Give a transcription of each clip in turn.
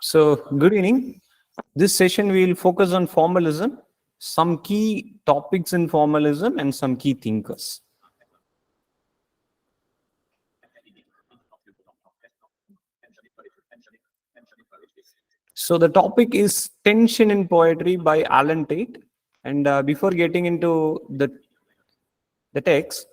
So, good evening. This session we will focus on formalism, some key topics in formalism, and some key thinkers. So, the topic is Tension in Poetry by Alan Tate. And before getting into the text,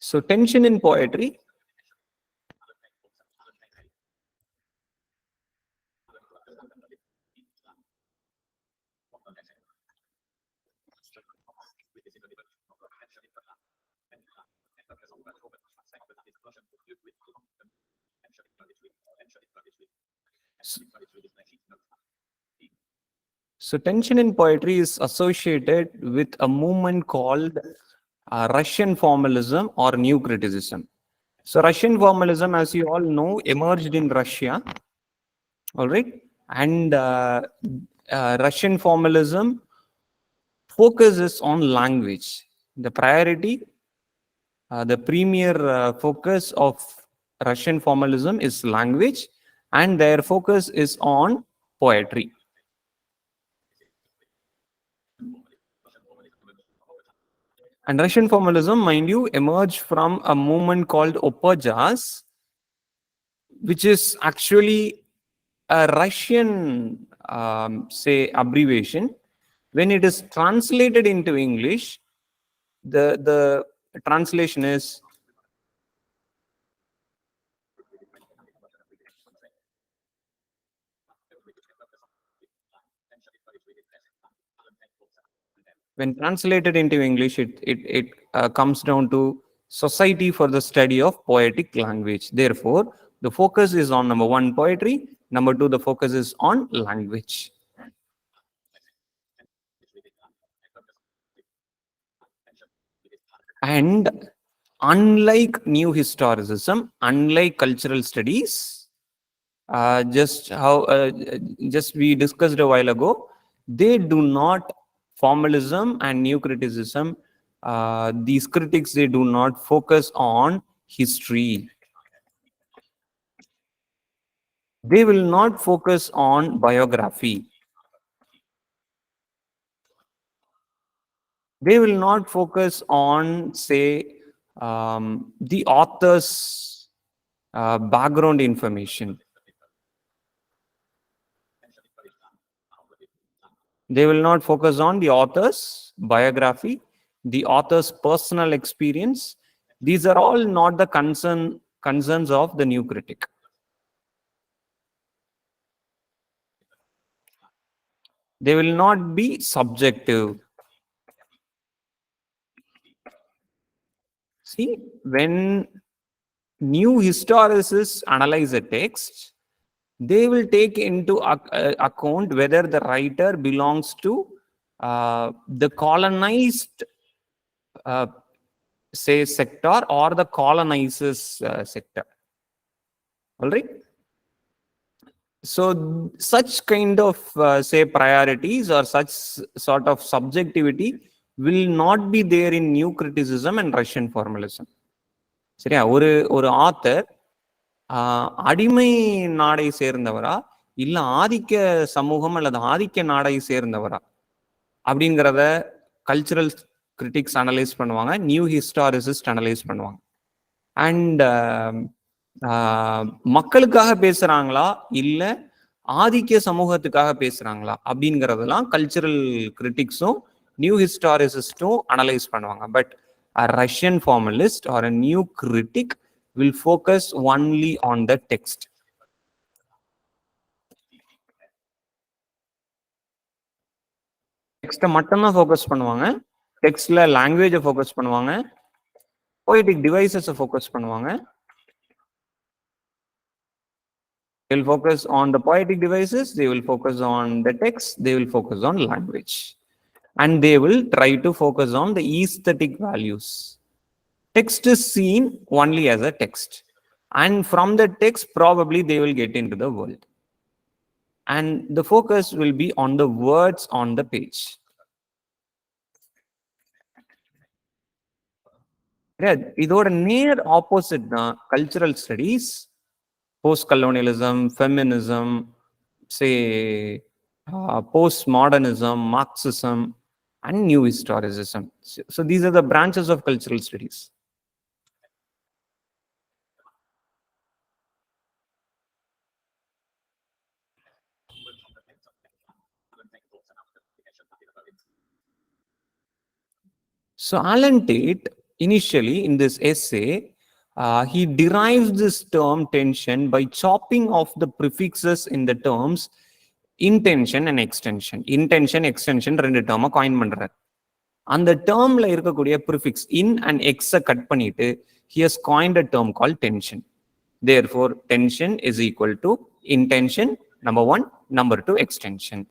so tension in poetry. So tension in poetry is associated with a movement called Russian formalism or new criticism. So Russian formalism, as you all know, emerged in Russia. All right. And Russian formalism focuses on language. The priority, the premier focus of Russian formalism is language, and their focus is on poetry. And Russian formalism, mind you, emerged from a movement called Opojas, which is actually a Russian, say, abbreviation. When it is translated into English, the translation is when translated into English, it comes down to Society for the Study of Poetic Language. Therefore, the focus is on number one, poetry. Number two, the focus is on language. And unlike new historicism, unlike cultural studies, just we discussed a while ago, they do not, formalism and new criticism, these critics, they do not focus on history. They will not focus on biography. They will not focus on, say, the author's background information. They will not focus on the author's biography, the author's personal experience. These are all not the concerns of the new critic. They will not be subjective. See, when new historicists analyze a text, they will take into account whether the writer belongs to the colonized, say, sector or the colonizers sector. All right. So such kind of say priorities or such sort of subjectivity will not be there in new criticism and Russian formalism. சரியா, ஒரு author அடிமை நாடை சேர்ந்தவரா இல்ல ஆதிக்க சமூகம் அல்லது ஆதிக்க நாடை சேர்ந்தவரா அப்படிங்கிறத கல்ச்சுரல் கிரிட்டிக்ஸ் அனலைஸ் பண்ணுவாங்க, நியூ ஹிஸ்டாரிசிஸ்ட் அனலைஸ் பண்ணுவாங்க. அண்ட் மக்களுக்காக பேசுறாங்களா இல்ல ஆதிக்க சமூகத்துக்காக பேசுறாங்களா அப்படிங்கிறதெல்லாம் கல்ச்சுரல் கிரிட்டிக்ஸும் நியூ ஹிஸ்டாரிசிஸ்டும் அனலைஸ் பண்ணுவாங்க. But a Russian formalist or a new critic will focus only on the text. டெக்ஸ்ட்டை மட்டும்தான் ஃபோக்கஸ் பண்ணுவாங்க. டெக்ஸ்ட்ல லாங்குவேஜை ஃபோக்கஸ் பண்ணுவாங்க, போய்டிக் டிவைசஸை ஃபோக்கஸ் பண்ணுவாங்க. They will focus on the poetic devices, they will focus on the text, they will focus on language. And they will try to focus on the aesthetic values. Text is seen only as a text. And from the text, probably they will get into the world. And the focus will be on the words on the page. இதோட நேர் opposite தான் cultural studies, post colonialism, feminism, say post modernism, Marxism and new historicism. So these are the branches of cultural studies. So Alan Tate, initially in this essay, he derives this term tension by chopping off the prefixes in the terms intention and extension. Intention, extension ரெண்டு டேர்மை coin பண்றார். அந்த டேர்ம்ல இருக்கக்கூடிய prefix in and எக்ஸை cut பண்ணிட்டு he has coined a term called tension. Therefore, tension is equal to intention, number one, number two, extension.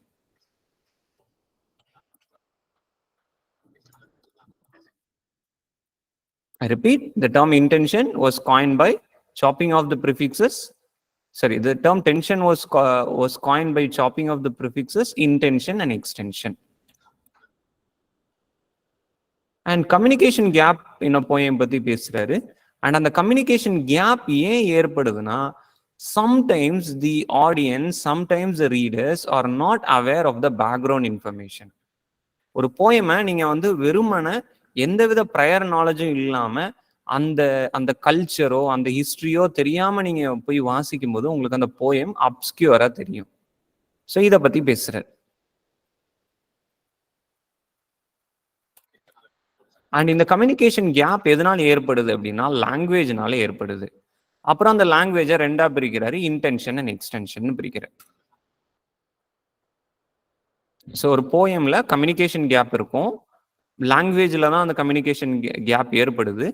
I repeat, the term intention was coined by chopping off the prefixes. Sorry, the term tension was coined by chopping off the prefixes intention and extension. And communication gap in a poem பத்தி பேசுறாரு. And அந்த communication gap ஏன் ஏற்படுதுன்னா, sometimes the audience, sometimes the readers are not aware of the background information. ஒரு போயமை நீங்க வந்து வெறுமன எந்தவித prior நாலேஜும் இல்லாம அந்த அந்த கல்ச்சரோ அந்த ஹிஸ்டரியோ தெரியாம நீங்க போய் வாசிக்கும் போது உங்களுக்கு அந்த போயம் அப்ஸ்கியூரா தெரியும். ஸோ இதை பத்தி பேசுறாரு. அண்ட் இந்த கம்யூனிகேஷன் கேப் எதனால ஏற்படுது அப்படின்னா லாங்குவேஜ்னால ஏற்படுது. அப்புறம் அந்த லாங்குவேஜை ரெண்டா பிரிக்கிறாரு, இன்டென்ஷன் அண்ட் எக்ஸ்டென்ஷன் பிரிக்கிறார். ஸோ ஒரு போயம்ல கம்யூனிகேஷன் கேப் இருக்கும், லாங்குவேஜில் தான் அந்த கம்யூனிகேஷன் கேப் ஏற்படுது.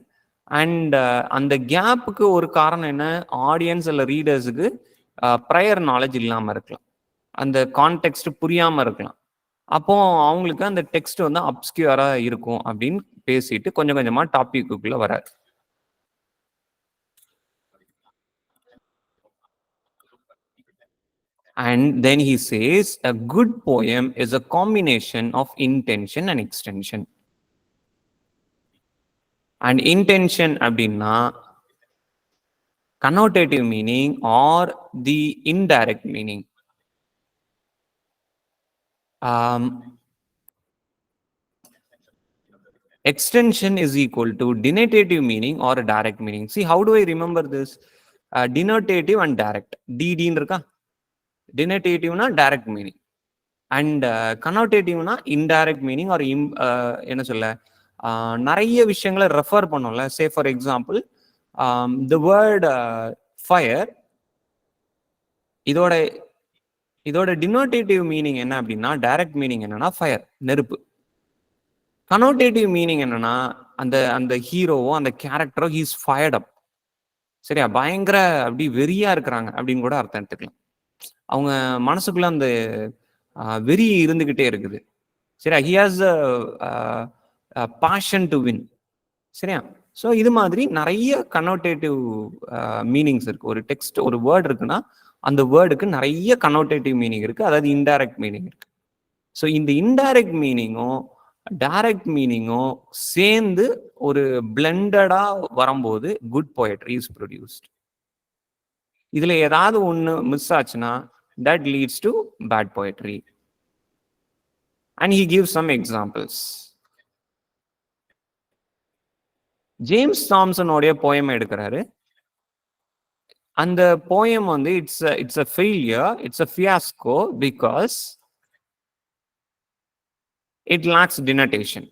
அண்ட் அந்த கேப்புக்கு ஒரு காரணம் என்ன, ஆடியன்ஸ் இல்லை ரீடர்ஸுக்கு ப்ரையர் நாலேஜ் இல்லாமல் இருக்கலாம், அந்த கான்டெக்ட் புரியாமல் இருக்கலாம். அப்போ அவங்களுக்கு அந்த டெக்ஸ்ட் வந்து அப்ஸ்கியூரா இருக்கும் அப்படின்னு பேசிட்டு கொஞ்சம் கொஞ்சமா டாபிக்குள்ள வராரு. And then he says a good poem is a combination of intention and extension. And intention அப்படின்னா connotative meaning or the indirect meaning. Extension is equal to denotative meaning or direct meaning. See, how do I remember this? Denotative and direct. DD இருக்கா, denotative-னா direct meaning and connotative-னா indirect meaning or என்ன சொல்ல, நிறைய விஷயங்களை refer பண்ணோம்ல. Say for example the word fire, இதோட இதோட டினோட்டேட்டிவ் meaning என்ன அப்படின்னா, டைரக்ட் மீனிங் என்னன்னா ஃபயர், நெருப்பு. கனோட்டேட்டிவ் மீனிங் என்னன்னா அந்த அந்த ஹீரோவோ அந்த கேரக்டரோ ஹீஸ் ஃபயர்ட் அப், சரியா, பயங்கர அப்படி வெறியா இருக்கிறாங்க அப்படின்னு கூட அர்த்தம் எடுத்துக்கலாம். அவங்க மனசுக்குள்ள அந்த வெறி இருந்துகிட்டே இருக்குது, சரியா, he has passion to win, சரியா. ஸோ இது மாதிரி நிறைய கனோட்டேட்டிவ் மீனிங்ஸ் இருக்கு. ஒரு டெக்ஸ்ட், ஒரு வேர்டு இருக்குன்னா அந்த வேர்டுக்கு நிறைய கனோட்டேட்டிவ் மீனிங் இருக்கு, அதாவது இன்டைரக்ட் மீனிங் இருக்கு. ஸோ இந்த இன்டைரக்ட் மீனிங்கும் டைரக்ட் மீனிங்கும் சேர்ந்து ஒரு பிளெண்டடா வரும்போது குட் போயட்ரி இஸ் ப்ரொடியூஸ்ட். இதுல ஏதாவது ஒன்று மிஸ் ஆச்சுன்னா that leads to bad poetry. And he gives some examples. James Thomson உடைய போயம் எடுக்கிறாரு. அந்த போயம் வந்து it's a failure, it's a fiasco because it lacks denotation.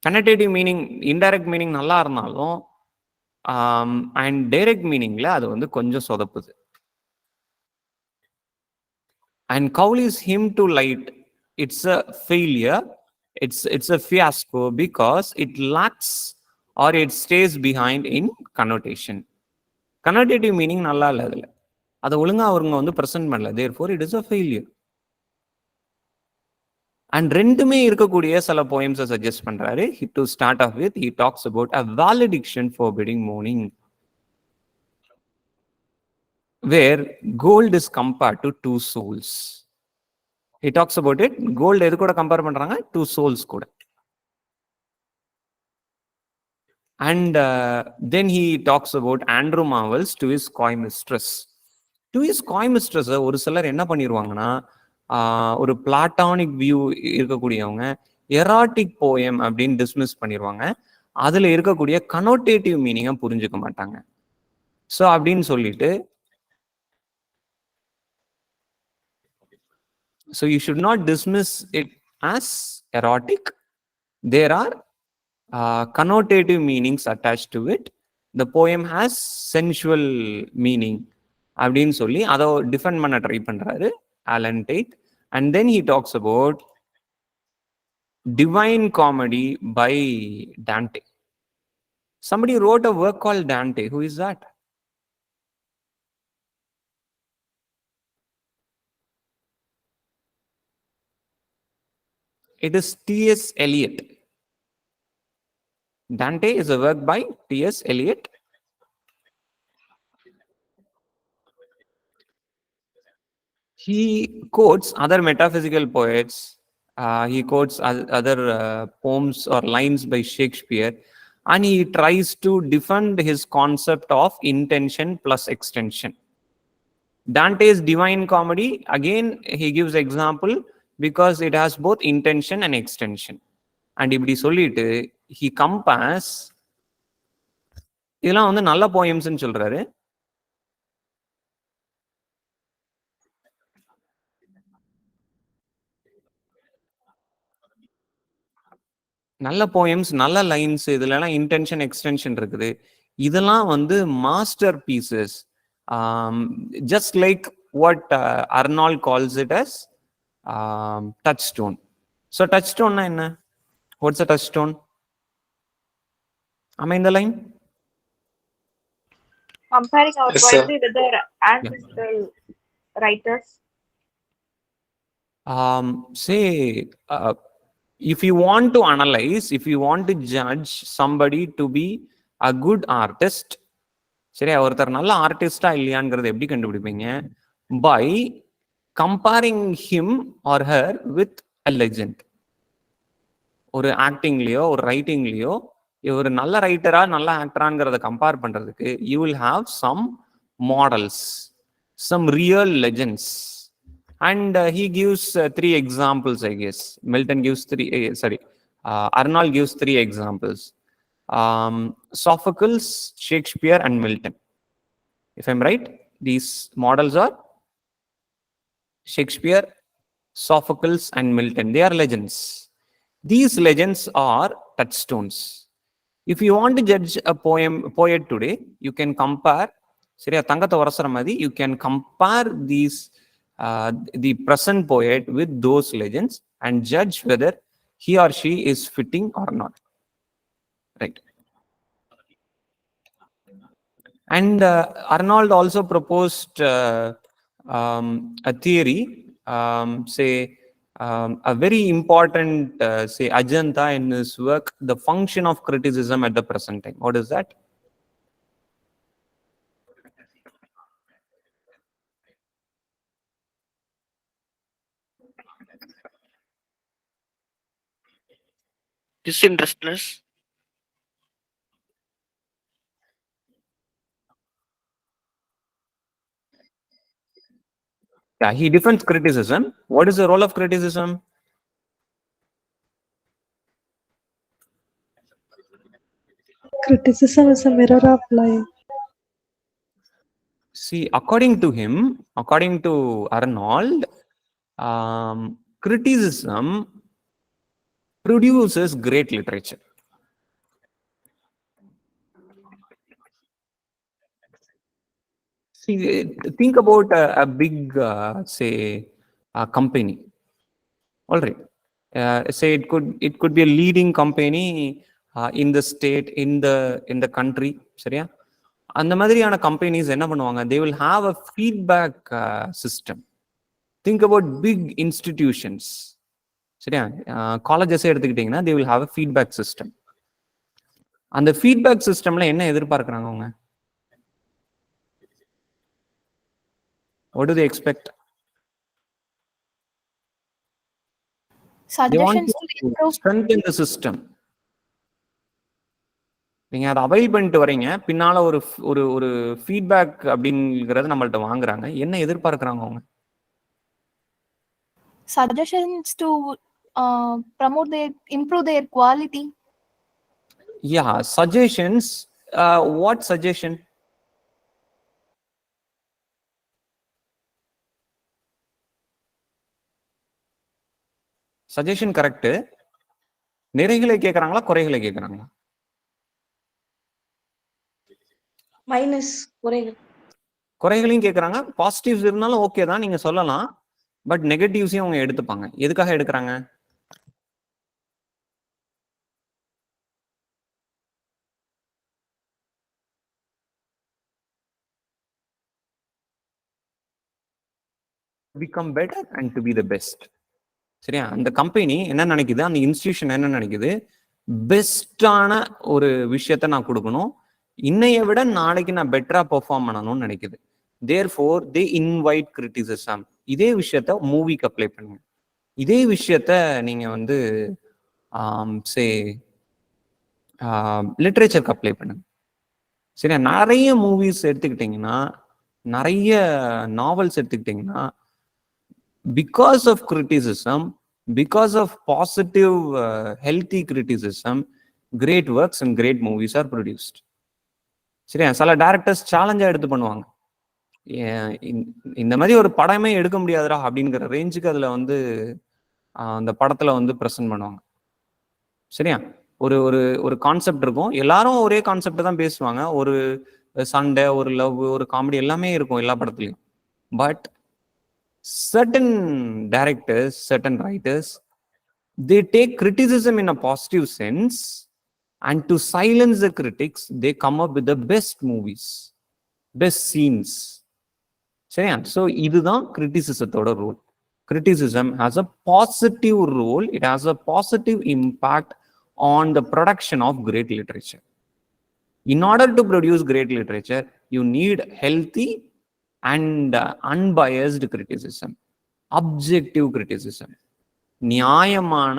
Connective meaning, indirect meaning நல்லா இருந்தாலும் அண்ட் டைரக்ட் மீனிங்ல அது வந்து கொஞ்சம் சொதப்புது. And Cowley's hymn to light, it's a failure, it's a fiasco because it lacks or it stays behind in connotation. Connotative meaning நல்லா இல்லை, அதில் அதை ஒழுங்கா அவங்க வந்து ப்ரெசென்ட் பண்ணல, therefore it is a failure. And ரெண்டுமே இருக்கக்கூடிய சில போயம்ஸை சஜஸ்ட் பண்றாரு. To start off with, he talks about a valediction forbidding mourning, where gold is compared to two souls. He talks about it. Gold எது கூட compare பண்றாங்க? Two souls கூட. And then he talks about Andrew Marvels to his coy mistress. To his coy mistress, ஒரு சிலர் என்ன பண்ணிடுவாங்கன்னா, ஒரு platonic view இருக்கக்கூடியவங்க erotic poem அப்படின்னு டிஸ்மிஸ் பண்ணிடுவாங்க. அதுல இருக்கக்கூடிய கனோட்டேட்டிவ் மீனிங்கை புரிஞ்சுக்க மாட்டாங்க. ஸோ அப்படின்னு சொல்லிட்டு, so you should not dismiss it as erotic. There are connotative meanings attached to it. The poem has sensual meaning அப்படின்னு சொல்லி அதை டிஃபெண்ட் பண்ண ட்ரை பண்றாரு Allen Tate. And then he talks about Divine Comedy by Dante. Somebody wrote a work called Dante. Who is that? It is T.S. Eliot. Dante is a work by T.S. Eliot. He quotes other metaphysical poets. He quotes other poems or lines by Shakespeare, and he tries to defend his concept of intention plus extension. Dante's Divine Comedy, again, he gives example because it has both intention and extension. And இப்படி சொல்லிட்டு he compares, இதெல்லாம் வந்து நல்ல போயம்ஸ்ன்னு சொல்றாரு. நல்ல poems, நல்ல lines, இதுலலாம் intention extension இருக்குது. இதெல்லாம் வந்து masterpieces. Just like what Arnold calls it as touchstone. So touch ஸ்டோன்னா என்ன? What's a touchstone? Am I in the line? Comparing our poetry with their ancestral writers. Say, if you want to analyze, if you want to judge somebody to be a good artist, சரியா, ஒருத்தர் நல்ல ஆர்டிஸ்டா இல்லையாங்கிறது எப்படி கண்டுபிடிப்பீங்க? By comparing him or her with a legend. ஒரு ஆக்டிங்லயோ ஒரு ரைட்டிங்லயோ ஒரு நல்ல ரைட்டரா நல்ல ஆக்டராங்கிறத கம்பேர் பண்றதுக்கு you will have some models, some real legends. And he gives 3 examples, I guess. Milton gives 3, Arnold gives 3 examples. Sophocles, Shakespeare, and Milton. If I'm right, these models are Shakespeare, Sophocles, and Milton. They are legends. These legends are touchstones. If you want to judge a poet today, you can compare, சரியா, தங்கத்தை உரசுற மாதிரி, you can compare these the present poet with those legends and judge whether he or she is fitting or not. Right. And Arnold also proposed a theory, a very important, agenda in his work, the function of criticism at the present time. What is that? Disinterestedness. Yeah, he defends criticism. What is the role of criticism? Criticism is a mirror of life. See, according to him, according to Arnold, criticism produces great literature. See, think about a big, a company. All right. Say it could be a leading company in the state, in the country. சரியா? அந்த மாதிரியான companies என்ன பண்ணுவாங்க? They will have a feedback system. Think about big institutions. சரியா? Colleges எடுத்துக்கிட்டீங்கன்னா they will have a feedback system. அந்த feedback சிஸ்டம்ல என்ன எதிர்பார்க்கறாங்க அவங்க? What do they expect? Suggestions to improve. Strengthen the system. நீங்க அதை அவைல் பண்ணிட்டு வரீங்க, பின்னால ஒரு ஒரு ஒரு ஃபீட்பேக் அப்படிங்கிறது நம்மள்ட்ட வாங்குறாங்க. என்ன எதிர்பார்க்கறாங்க அவங்க? Suggestions to promote their improve their quality. Yeah, suggestions. What suggestion? Suggestion correct. நிறைகளை கேட்கறாங்களா, குறைகளை கேட்கறாங்களா? மைனஸ் குறைகள். குறைகளையும் கேட்கறாங்க. பாசிட்டிவ்ஸ் இருந்தாலும் ஓகே தான், நீங்க சொல்லலாம். பட் நெகட்டிவ்ஸையும் அவங்க எடுத்துப்பாங்க. எதுக்காக எடுக்கிறாங்க? become better and to be the best. சரியா? அந்த கம்பெனி என்ன நினைக்குது, அந்த இன்ஸ்டிடியூஷன் என்ன நினைக்குது, பெஸ்டான ஒரு விஷயத்த நான் கொடுக்கணும், இன்னைய விட நாளைக்கு நான் பெட்டரா பெர்ஃபார்ம் பண்ணணும்னு நினைக்குது. therefore they invite criticism. இதே விஷயத்த மூவிக்கு அப்ளை பண்ணுங்க. இதே விஷயத்த நீங்க வந்து சே லிட்ரேச்சருக்கு அப்ளை பண்ணுங்க. சரியா? நிறைய மூவிஸ் எடுத்துக்கிட்டீங்கன்னா, நிறைய நாவல்ஸ் எடுத்துக்கிட்டீங்கன்னா, because of criticism, because of positive healthy criticism, great works and great movies are produced. சரியா? சில டைரக்டர்ஸ் சேலஞ்சா எடுத்து பண்ணுவாங்க. இந்த மாதிரி ஒரு படமே எடுக்க முடியாதுடா அப்படிங்கிற ரேஞ்சுக்கு அதுல வந்து அந்த படத்துல வந்து பிரசன்ட் பண்ணுவாங்க. சரியா? ஒரு ஒரு ஒரு கான்செப்ட் இருக்கும், எல்லாரும் ஒரே கான்செப்ட் தான் பேசுவாங்க. ஒரு சண்டை, ஒரு லவ், ஒரு காமெடி எல்லாமே இருக்கும் எல்லா படத்துலயும். But certain directors, certain writers, they take criticism in a positive sense, and to silence the critics, they come up with the best movies, best scenes. சரியா? ஸோ இதுதான் கிரிட்டிசிசத்தோட role. Criticism has a positive role, it has a positive impact on the production of great literature. In order to produce great literature, you need healthy and unbiased criticism, objective criticism. நியாயமான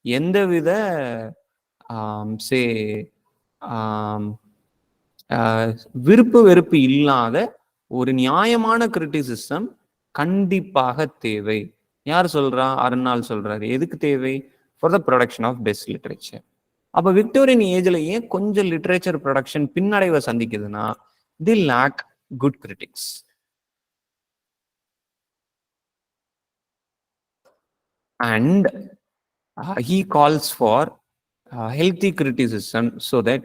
எந்தவித சே விருப்பு வெறுப்பு இல்லாத ஒரு நியாயமான criticism கண்டிப்பாக தேவை. யார் சொல்றா? அருணாள் சொல்றாரு. எதுக்கு தேவை? For the production of best literature. அப்ப விக்டோரியன் ஏஜ்ல ஏன் கொஞ்சம் லிட்ரேச்சர் ப்ரொடக்ஷன் பின்னடைவை சந்திக்குதுன்னா, the lack good critics. And he calls for healthy criticism so that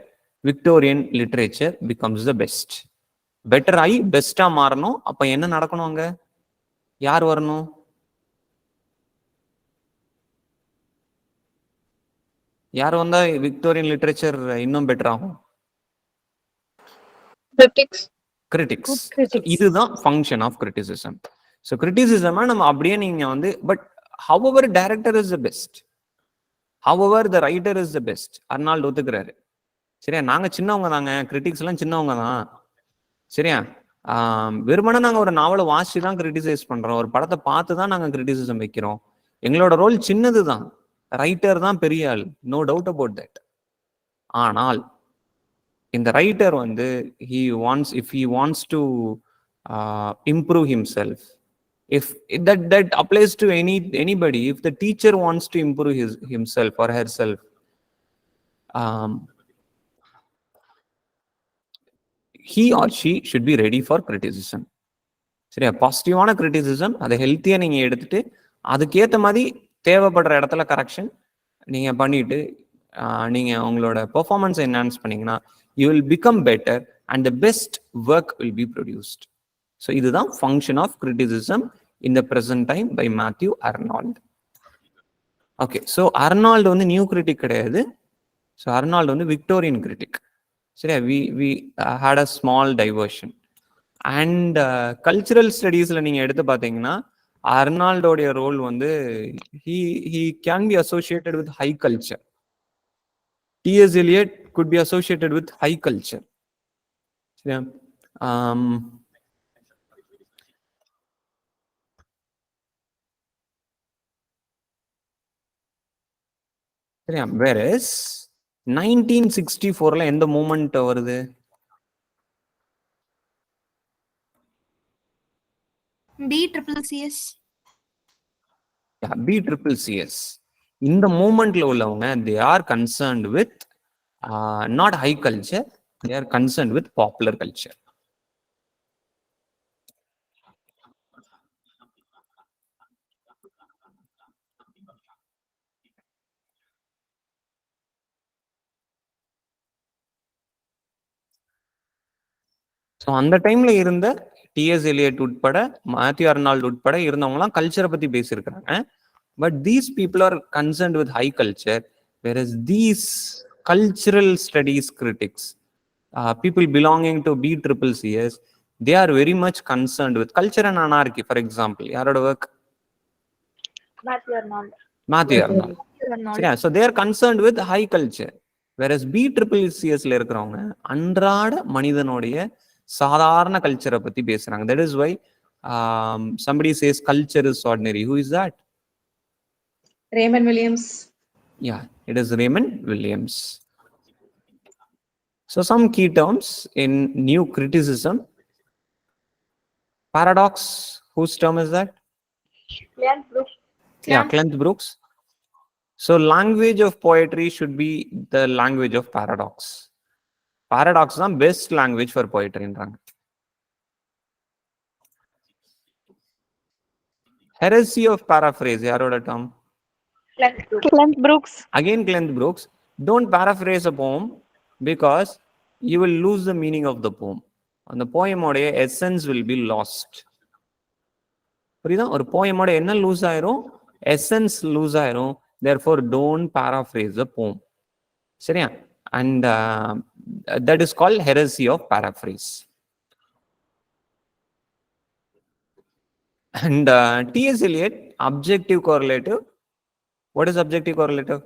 Victorian literature becomes the best. Better ஆகி பெஸ்டா மாறணும். அப்ப என்ன நடக்கணும்? அங்க யார் வரணும்? யார் வந்தா விக்டோரியன் லிட்ரேச்சர் இன்னும் பெட்டர் ஆகும்? கிரிட்டிக்ஸ். இதுதான் ஃபங்க்ஷன் ஆஃப் கிரிட்டிசிசம். ஸோ கிரிட்டிசிசமா நம்ம அப்படியே நீங்க வந்து, but however director is the best, however the writer is the best, Arnold ஒத்துக்கிறாரு. சரியா? நாங்க சின்னவங்க தாங்க, கிரிட்டிக்ஸ் எல்லாம் சின்னவங்க தான். சரியா? வெறுமனே நாங்க ஒரு நாவலை வாசிச்சு தான் கிரிட்டிசைஸ் பண்றோம், ஒரு படத்தை பார்த்து தான் நாங்க கிரிட்டிசிசம் வைக்கிறோம். எங்களோட ரோல் சின்னது தான், ரைட்டர் தான் பெரிய ஆள், நோ டவுட் அபவுட் தட். ஆனால் இந்த ரைட்டர் வந்து if he wants to improve himself, if that applies to anybody, if the teacher wants to improve himself or herself, he or she should be ready for criticism. சரியா? பாசிட்டிவான criticism, அதை ஹெல்த்தியா நீங்க எடுத்துட்டு அதுக்கேற்ற மாதிரி தேவைப்படுற இடத்துல கரெக்ஷன் நீங்க பண்ணிட்டு நீங்க உங்களோட பெர்ஃபார்மன்ஸை என்ஹான்ஸ் பண்ணீங்கன்னா, you will become better and the best work will be produced. So இதுதான் function of criticism in the present time by Matthew Arnold. Okay, so Arnold வந்து நியூ கிரிட்டிக் கிடையாது. ஸோ அர்னால்டு வந்து Victorian critic. சரியா? we had a small diversion. And cultural ஸ்டடீஸ்ல நீங்க எடுத்து பார்த்தீங்கன்னா, அர்னால்டோடைய ரோல் வந்து he can be associated with high culture. T.S. Eliot could be associated with high culture. சரியா? சரியா? Whereas 1964ல எந்த மூமெண்ட் வருது? BCCS. BCCS. இந்த மூமெண்ட்ல உள்ளவங்க they are concerned with not high culture, they are concerned with popular culture. So அந்த டைம்ல இருந்த T S Eliot உட்பட மேத்யூ அர்னால்ட் உட்பட இருந்தவங்கலாம் கல்ச்சரை பத்தி பேசியிருக்கிறாங்க. But these people are concerned with high culture, whereas these cultural studies critics, people belonging to BCCS, they are very much concerned with culture and anarchy. For example, யாரோட work? Matthew Arnold. Matthew Arnold. சரியா? So they are concerned with high culture, whereas BCCSல இருக்கிறவங்க அன்றாட மனிதனுடைய சாதாரண கல்ச்சரை பத்தி பேசுறாங்க. That is why somebody says culture is ordinary. Who is that? Raymond Williams. Yeah, it is Raymond Williams. So some key terms in new criticism. Paradox, whose term is that? Leon Brooks. Yeah, Clint Brooks. So language of poetry should be the language of paradox. Paradox is the best language for poetry. Heresy of paraphrase, yaroda term? Clint Brooks. Again Clint Brooks. Don't paraphrase a poem because you will lose the meaning of the poem. And the poem oda essence will be lost. புரியுதா? ஒரு போயமோட என்ன loose ஆயிரும்? Essence loose ஆயிரும். therefore don't paraphrase the poem. சரியா? And that is called heresy of paraphrase. And T.S. Eliot, objective correlative. What is objective correlative?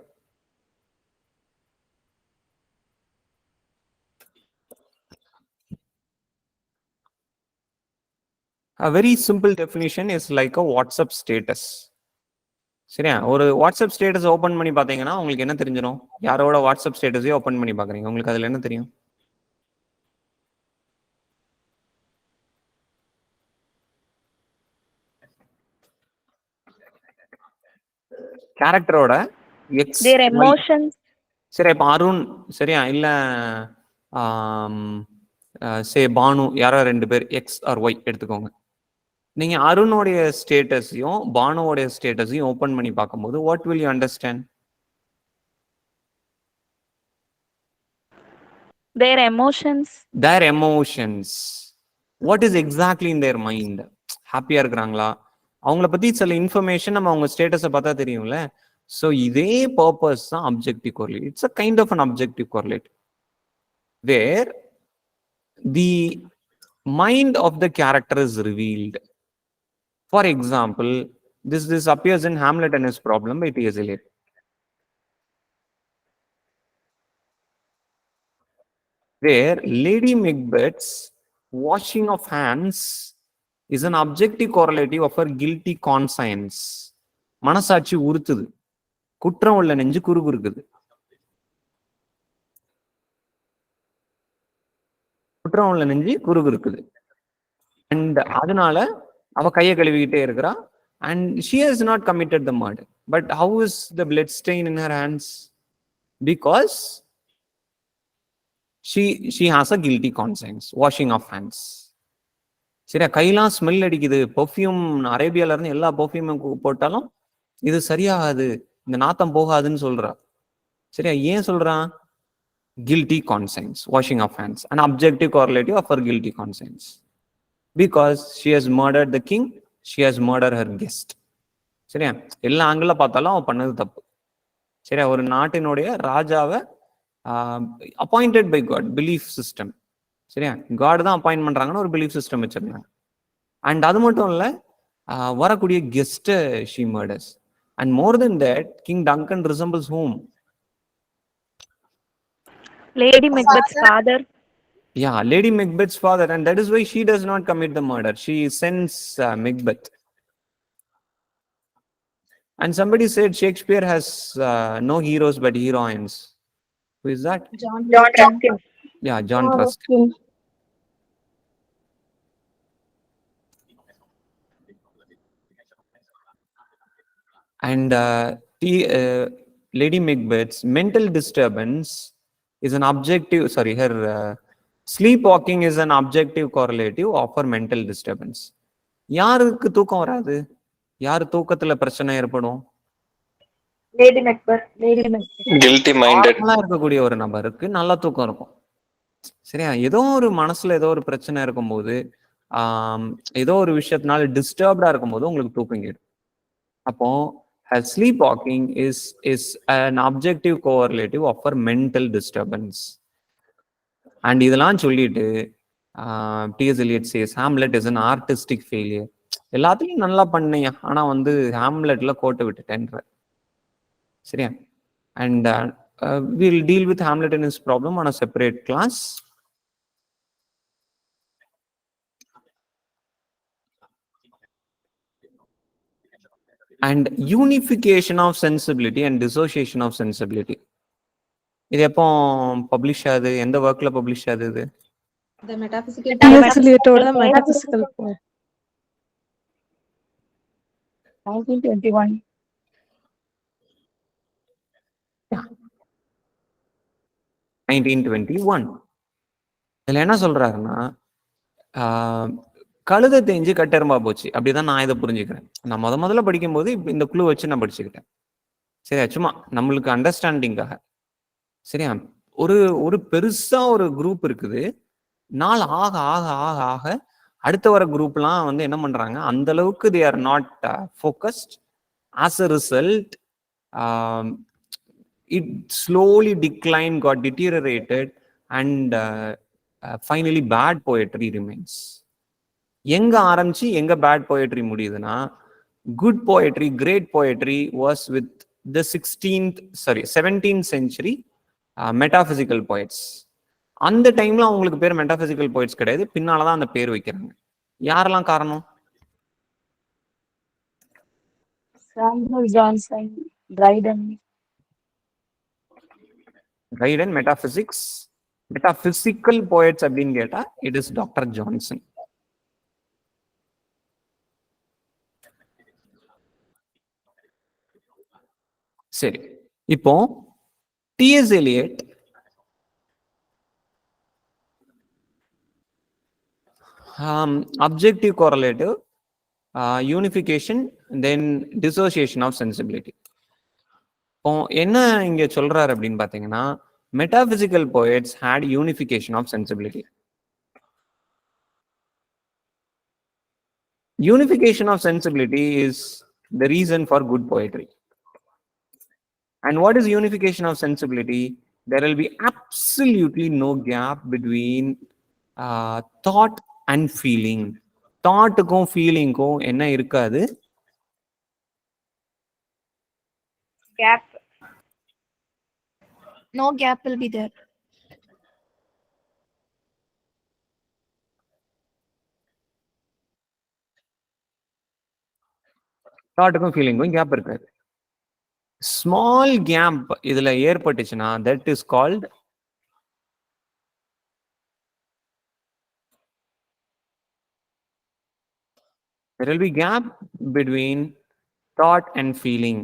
A very simple definition is like a WhatsApp status. சரியா? ஒரு WhatsApp status open பண்ணி பாத்தீங்கன்னா உங்களுக்கு என்ன தெரிஞ்சிடும்? யாரோட WhatsApp ஸ்டேட்டஸையும் open பண்ணி பாக்குறீங்க, உங்களுக்கு அதுல என்ன தெரியும்? கேரக்டரோட எக்ஸ் Their emotions. சரி, இப்ப அருண் சரியா இல்ல சே பானு, யாரோ ரெண்டு பேர் எக்ஸ் ஆர் ஒய் எடுத்துக்கோங்க. நீங்க அருணோடைய ஸ்டேட்டஸையும் பானுவோடைய ஸ்டேட்டஸையும் ஓபன் பண்ணி பார்க்கும்போது what will you understand? Their emotions. Their emotions. What is exactly in their mind? ஹாப்பியா இருக்கிறாங்களா? அவங்கள பத்தி சில இன்ஃபர்மேஷன் நம்ம அவங்க ஸ்டேட்டஸை பார்த்தா தெரியும்ல. ஸோ இதே பர்பஸ் தான் objective correlate. It's a kind of an objective correlate where the mind of the character is revealed. For example, this appears in Hamlet and his problem by T.S. Eliot. Where Lady Macbeth's washing of hands is an objective correlative of her guilty conscience. மனசாட்சி உறுத்துது, குற்றம் உள்ள நெஞ்சு குறுகுறுக்குது. குற்றம் உள்ள நெஞ்சு குறுகுறுக்குது. And அதனால அவ கையை கழுவிக்கிட்டே இருக்கிறா. And she has not committed the murder. But how is the blood stain in her hands? Because she has a guilty conscience. Washing of hands. சரியா? கையெல்லாம் ஸ்மெல் அடிக்குது, பெர்ஃப்யூம் அரேபியால இருந்து எல்லா பெர்ஃப்யூமும் போட்டாலும் இது சரியாகாது, இந்த நாத்தம் போகாதுன்னு சொல்றா. சரியா? ஏன் சொல்றான்? Guilty conscience. Washing of hands. An objective correlative of her guilty conscience. Because she has murdered the king, she has murdered her guest. சரியா? எல்லா ஆங்கிள் பார்த்தாலும் அவன் பண்ணது தப்பு. சரியா? ஒரு நாட்டினுடைய ராஜாவை appointed by God, belief system. சரியா? காட் தான் அப்பாயிண்ட் பண்றாங்கன்னு ஒரு பிலீஃப் சிஸ்டம் வச்சிருந்தாங்க. அண்ட் அது மட்டும் இல்ல, வரக்கூடிய guest she murders. And more then that, king Duncan resembles whom? Lady Macbeth's father. Yeah, Lady Macbeth's father, and that is why she does not commit the murder. She sends Macbeth. And somebody said Shakespeare has no heroes but heroines. Who is that? John Ruskin. Yeah, John Ruskin. And Lady Macbeth's mental disturbance is an objective, sorry, her sleepwalking is an objective correlative of her mental disturbance. யாருக்கு தூக்கம் வராது? யார் தூக்கத்துல பிரச்சனை ஏற்படும்? Lady Macbeth. Guilty minded. நார்மலா இருக்கக்கூடிய ஒரு நபருக்கு நல்ல தூக்கம் இருக்கும். சரியா? ஏதோ ஒரு மனசுல ஏதோ ஒரு பிரச்சனை இருக்கும்போது ஏதோ ஒரு விஷயத்தினால டிஸ்டர்ப்டா இருக்கும்போது உங்களுக்கு தூக்கம் கேடும். அப்போ sleepwalking is an objective correlative of her mental disturbance. And இதெல்லாம் சொல்லிட்டு T.S. Eliot says Hamlet is an artistic failure. எல்லாத்தையும் நல்லா பண்ணீங்க, ஆனா ஹாம்லெட்ல கோட்டை விட்டுட்டேன்ற. சரியா? And we'll deal with Hamlet and his problem on a separate class. And unification of sensibility and dissociation of sensibility. இது எப்போ பப்ளிஷ் ஆகுது? எந்த ஒர்க்ல பப்ளிஷ் ஆகுது இது? The metaphysical T.S. Eliotோட metaphysical poem. 1921. 1921. இதுல என்ன சொல்றாருன்னா, கழுதை தேஞ்சு கட்டெரும்பா போச்சு. அப்படிதான் நான் இதை புரிஞ்சுக்கிறேன். நான் முதல்ல படிக்கும்போது இந்த குழு வச்சு நான் படிச்சுக்கிட்டேன். சரியா? சும்மா நம்மளுக்கு அண்டர்ஸ்டாண்டிங்காக. சரியா? ஒரு பெருசா ஒரு குரூப் இருக்குது. நாள் ஆக ஆக ஆக ஆக அடுத்த வர குரூப்லாம் என்ன பண்றாங்க, அந்த அளவுக்கு they are not focused. As a result, it slowly declined, got deteriorated, and finally bad poetry remains. எங்க ஆரம்பிச்சு எங்க பேட் போயட்ரி முடியுதுன்னா, good poetry, great poetry was with the 17th century metaphysical poets. அந்த டைம்ல அவங்களுக்கு பேர் மெட்டாபிசிக்கல் போயட்ஸ் கிடையாது, பின்னாலதான் அந்த பேர் வைக்கிறாங்க. யாரெல்லாம் காரணம்? Samuel Johnson, Dryden, metaphysics, metaphysical poets அப்படின்னு கேட்டா இட் இஸ் டாக்டர் ஜான்சன். சரி, இப்போ T.S. Eliot objective correlative, unification, then dissociation of sensibility. என்ன இங்க சொல்றாரு அப்படின்னு பாத்தீங்கன்னா, metaphysical poets had unification of sensibility. Unification of sensibility is the reason for good poetry. And what is unification of sensibility? There will be absolutely no gap between thought and feeling. தாட்டுக்கும் ஃபீலிங்க்கும் என்ன இருக்காது? Gap. No gap will be there. தாட்டுக்கும் ஃபீலிங்கும் gap இருக்காது. Small gap இதுல ஏற்பட்டுச்சுன்னா that is called there will be gap between thought and feeling.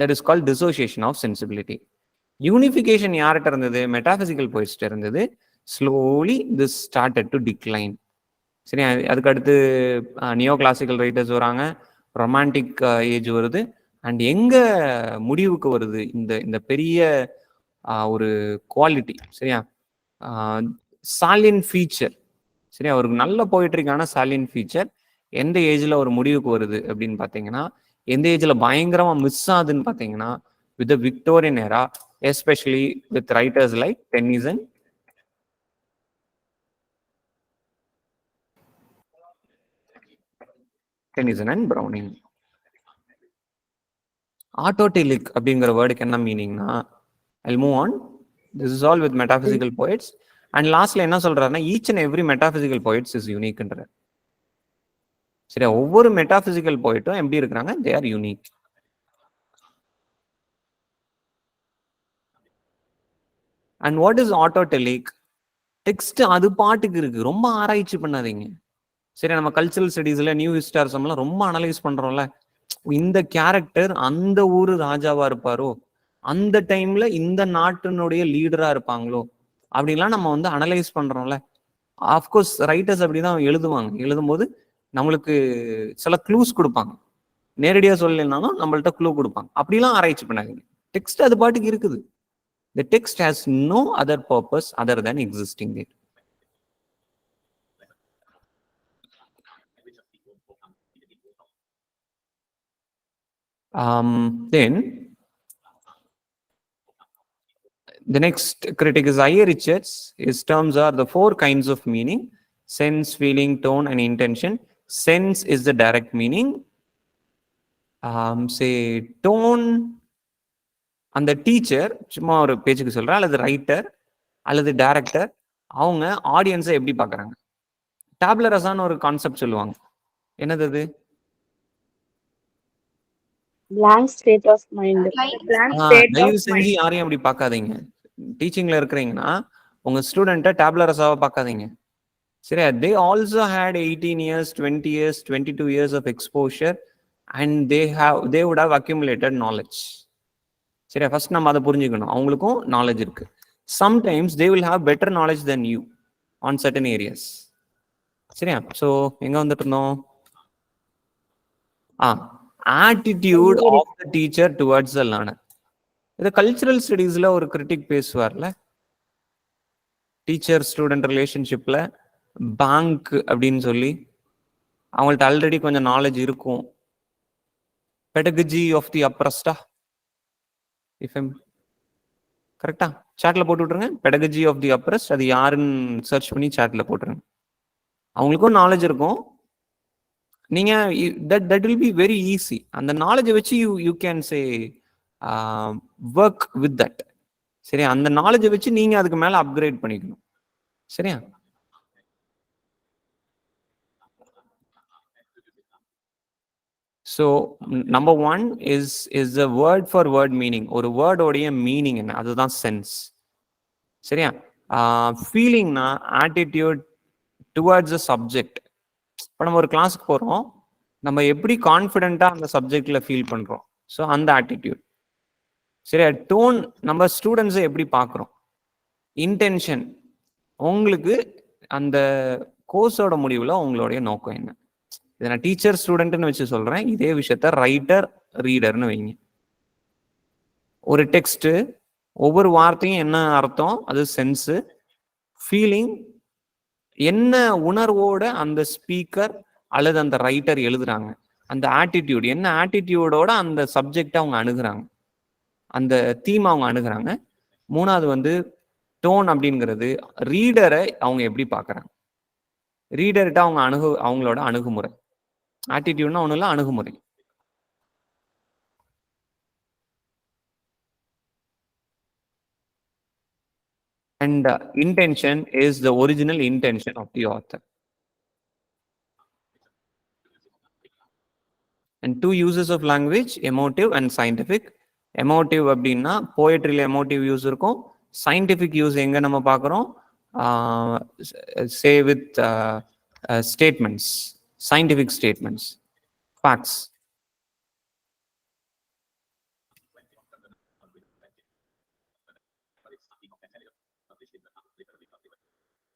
That is called dissociation of sensibility. Unification யார்கிட்ட இருந்தது? Metaphysical போயிட்ஸ்ட இருந்தது. Slowly this started to decline. சரி, அதுக்கு அடுத்து நியோ கிளாசிக்கல் ரைட்டர்ஸ் வராங்க, ரொமான்டிக் ஏஜ் வருது. அண்ட் எங்க முடிவுக்கு வருது இந்த பெரிய ஒரு குவாலிட்டி? சரியா? சாலியன் ஃபீச்சர். சரியா? ஒரு நல்ல போயிட்ரிக்கான சாலியன் ஃபீச்சர் எந்த ஏஜ்ல ஒரு முடிவுக்கு வருது அப்படின்னு பாத்தீங்கன்னா, எந்த ஏஜ்ல பயங்கரமா மிஸ் ஆகுதுன்னு பாத்தீங்கன்னா, with the Victorian era, especially with writers like Tennyson, and Browning. Autotelic அப்படிங்கிற வேர்டுக்கு என்ன மீனிங்னா, I'll move on. This is all with metaphysical poets. And லாஸ்ட்ல என்ன சொல்றாருன்னா, each and every metaphysical poets is unique ன்றார். சரியா? ஒவ்வொரு மெட்டாபிசிக்கல் போயிட்டும் எப்படி இருக்கிறாங்க? they are unique. And what is autotelic? Text அது பாட்டுக்கு இருக்கு, ரொம்ப ஆராய்ச்சி பண்ணாதீங்க. சரி, நம்ம கல்ச்சரல் ஸ்டடீஸ்ல நியூ ஹிஸ்டாரிசம்லாம் ரொம்ப அனலைஸ் பண்றோம்ல. இந்த கேரக்டர் அந்த ஊரு ராஜாவா இருப்பாரோ, அந்த டைம்ல இந்த நாட்டினுடைய லீடரா இருப்பாங்களோ அப்படின்லாம் நம்ம வந்து அனலைஸ் பண்றோம்ல. ஆஃப்கோர்ஸ் ரைட்டர்ஸ் அப்படிதான் எழுதுவாங்க. எழுதும்போது நம்மளுக்கு சில க்ளூஸ் கொடுப்பாங்க. நேரடியா சொல்லலைனாலும் நம்மள்ட்ட க்ளூ கொடுப்பாங்க. அப்படிலாம் ஆராய்ச்சி பண்ணாதீங்க. டெக்ஸ்ட் அது பாட்டுக்கு இருக்குது. The text has no other purpose other than existing there. Then the next critic is I.A. Richards. His terms are the 4 kinds of meaning: sense, feeling, tone, and intention. Sense is the direct meaning. Say tone, அந்த teacher சும்மா ஒரு பேச்சுக்கு சொல்றேன், அல்லது writer அல்லது director அவங்க ஆடியன்ஸை எப்படி பார்க்குறாங்க. டேப்லரஸான ஒரு கான்செப்ட் சொல்லுவாங்க. என்னது அது? blank state of mind. Blank state of தயவு செஞ்சு mind. யாரையும் அப்படி பார்க்காதீங்க. டீச்சிங்ல இருக்கிறீங்கன்னா உங்க ஸ்டூடெண்ட்டை டேப்லரஸாக பார்க்காதீங்க. சரியா? They also had 18 years, 20 years, 22 years of exposure and they would have accumulated knowledge. சரியா? ஃபர்ஸ்ட் நம்ம அதை புரிஞ்சுக்கணும். அவங்களுக்கும் நாலேஜ் இருக்கு. Sometimes they will have better knowledge then you on certain areas. சரியா? ஸோ எங்க வந்துட்டு இருந்தோம்? Attitude of the teacher towards the learner. இது கல்ச்சரல் ஸ்டடீஸ்ல ஒரு கிரிட்டிக் பேசுவார்ல, டீச்சர் ஸ்டூடெண்ட் ரிலேஷன்ஷிப்ல பேங்க் அப்படின்னு சொல்லி அவங்கள்ட்ட ஆல்ரெடி கொஞ்சம் நாலேஜ் இருக்கும். Pedagogy of the oppressed, if எம் கரெக்டா சாட்ல போட்டு விட்டுருங்க. பெடகஜி ஆஃப் தி அப்ரஸ்ட், அது யாருன்னு சர்ச் பண்ணி சாட்ல போட்டுருங்க. அவங்களுக்கும் நாலேஜ் இருக்கும். நீங்க that will be very easy. அந்த நாலேஜை வச்சு you can say work with that. சரியா? அந்த நாலேஜை வச்சு நீங்க அதுக்கு மேல அப்கிரேட் பண்ணிக்கணும். சரியா? So number 1 is a word for word meaning. ஒரு வேர்டோடைய மீனிங் என்ன, அதுதான் சென்ஸ். சரியா? ஃபீலிங்னா ஆட்டிடியூட் டுவர்ட்ஸ் அ சப்ஜெக்ட். இப்போ நம்ம ஒரு கிளாஸுக்கு போறோம், நம்ம எப்படி கான்ஃபிடென்ட்டா அந்த சப்ஜெக்ட்ல ஃபீல் பண்றோம், ஸோ அந்த ஆட்டிடியூட். சரியா? டோன், நம்ம ஸ்டூடெண்ட்ஸை எப்படி பார்க்குறோம். இன்டென்ஷன், உங்களுக்கு அந்த கோர்ஸோட முடிவில் உங்களுடைய நோக்கம் என்ன. இதை நான் டீச்சர் ஸ்டூடெண்ட்னு வச்சு சொல்றேன். இதே விஷயத்த ரைட்டர் ரீடர்னு வைங்க. ஒரு டெக்ஸ்ட், ஒவ்வொரு வார்த்தையும் என்ன அர்த்தம், அது சென்ஸு. ஃபீலிங், என்ன உணர்வோட அந்த ஸ்பீக்கர் அல்லது அந்த ரைட்டர் எழுதுறாங்க. அந்த ஆட்டிடியூட், என்ன ஆட்டிடியூடோட அந்த சப்ஜெக்ட் அவங்க அணுகுறாங்க, அந்த தீம் அவங்க அணுகுறாங்க. 3வது வந்து டோன் அப்படிங்கிறது ரீடரை அவங்க எப்படி பார்க்குறாங்க, ரீடர்கிட்ட அவங்க அவங்களோட அணுகுமுறை. ஆட்டிடியூட்னா ஒன்றும் இல்லை, அணுகுமுறை. And intention is the original intention of the author. And 2 uses of language, emotive and scientific. Emotive அப்படின்னா போயட்ரியில் எமோட்டிவ் யூஸ் இருக்கும். சயின்டிஃபிக் யூஸ் எங்க நம்ம பார்க்குறோம், say with statements, scientific statements, facts.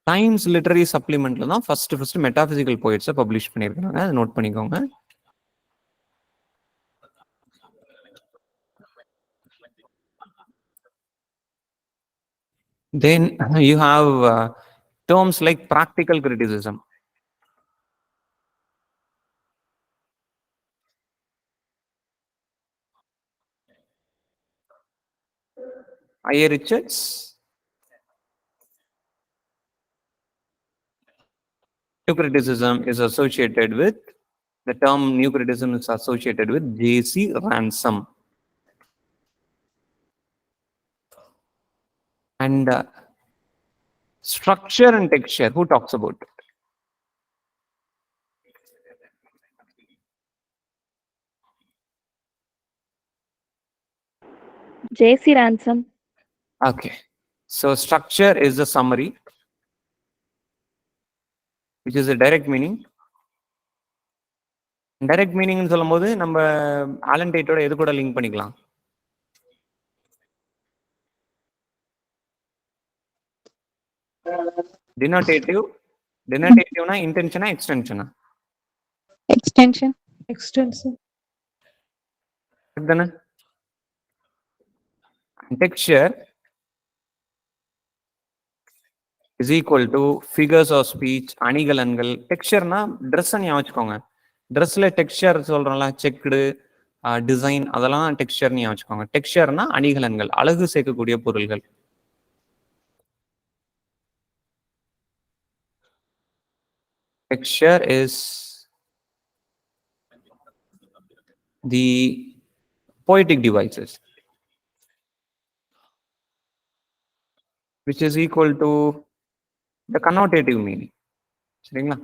Times literary சப்ளிமெண்ட்ல தான் ஃபர்ஸ்ட் மெட்டாபிசிக்கல் போயட்ஸை பப்ளிஷ் பண்ணியிருக்காங்க. அதை நோட் பண்ணிக்கோங்க. Then you have terms like practical criticism. I.A. Richards. New criticism is associated with, the term new criticism is associated with J.C. Ransom. And structure and texture, who talks about it? J.C. Ransom. Okay. So structure is the summary, which is a direct meaning. Direct meaning சொல்லும்போது நம்ம Alan டேட்டோட எது கூட link பண்ணிக்கலாம்? denotative இன்டென்ஷனா எக்ஸ்டென்ஷனா? Extension. Extension. தானே? Texture is equal to figures of speech, அணிகலன்கள். டெக்ஸ்சர்னா dress ஞாபகம் வச்சுக்கோங்க. ட்ரெஸ்ல டெக்ஸ்சர் சொல்றோம்ல, செக்குடு, டிசைன், அதெல்லாம் டெக்ஸ்சர் ஞாபகம் வச்சுக்கோங்க. டெக்ஸ்சர்னா அணிகலன்கள், அழகு சேர்க்கக்கூடிய பொருள்கள். Texture is the poetic devices, which is equal to the connotative meaning. சரிங்களா?